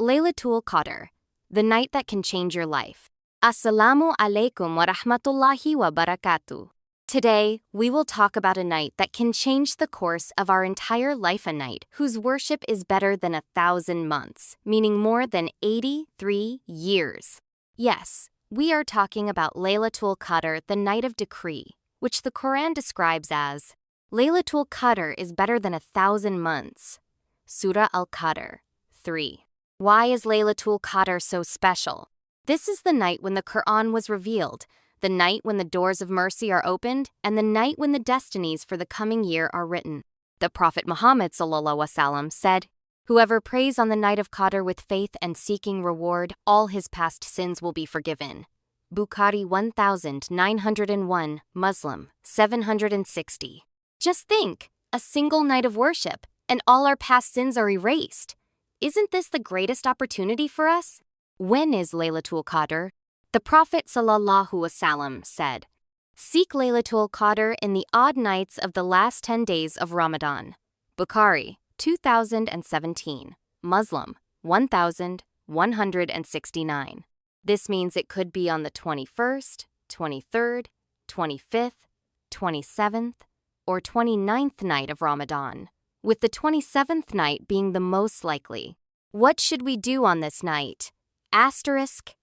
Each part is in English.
Laylatul Qadr, the night that can change your life. Assalamu alaikum wa rahmatullahi wa barakatuh. Today, we will talk about a night that can change the course of our entire life, a night whose worship is better than 1,000 months, meaning more than 83 years. Yes, we are talking about Laylatul Qadr, the night of decree, which the Quran describes as Laylatul Qadr is better than 1,000 months. Surah Al-Qadr 3. Why is Laylatul Qadr so special? This is the night when the Quran was revealed, the night when the doors of mercy are opened, and the night when the destinies for the coming year are written. The Prophet Muhammad ﷺ said, "Whoever prays on the night of Qadr with faith and seeking reward, all his past sins will be forgiven." Bukhari 1901, Muslim 760. Just think, a single night of worship, and all our past sins are erased. Isn't this the greatest opportunity for us? When is Laylatul Qadr? The Prophet ﷺ said, "Seek Laylatul Qadr in the odd nights of the last 10 days of Ramadan." Bukhari 2017, Muslim 1169. This means it could be on the 21st, 23rd, 25th, 27th, or 29th night of Ramadan, with the 27th night being the most likely. What should we do on this night? Asterisk.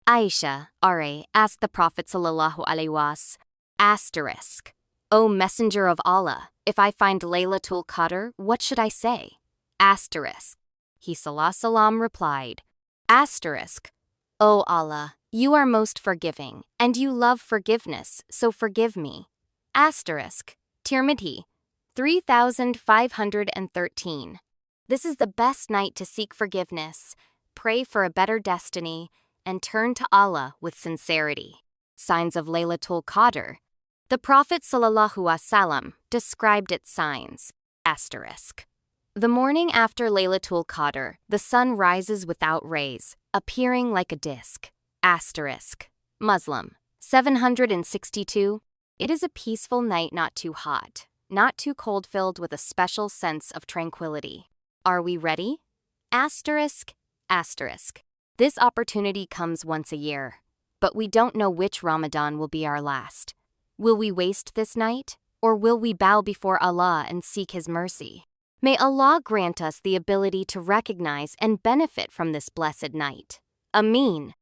Aisha, R.A., asked the Prophet ﷺ, asterisk, "O Messenger of Allah, if I find Laylatul Qadr, what should I say?" Asterisk. He ﷺ replied, asterisk, "O Allah, you are most forgiving, and you love forgiveness, so forgive me." Asterisk. Tirmidhi 3513. This is the best night to seek forgiveness, pray for a better destiny, and turn to Allah with sincerity. Signs of Laylatul Qadr. The Prophet ﷺ described its signs. Asterisk. The morning after Laylatul Qadr, the sun rises without rays, appearing like a disk. Asterisk. Muslim 762. It is a peaceful night, not too hot, not too cold, filled with a special sense of tranquility. Are we ready? Asterisk. This opportunity comes once a year, but we don't know which Ramadan will be our last. Will we waste this night, or will we bow before Allah and seek His mercy? May Allah grant us the ability to recognize and benefit from this blessed night. Ameen.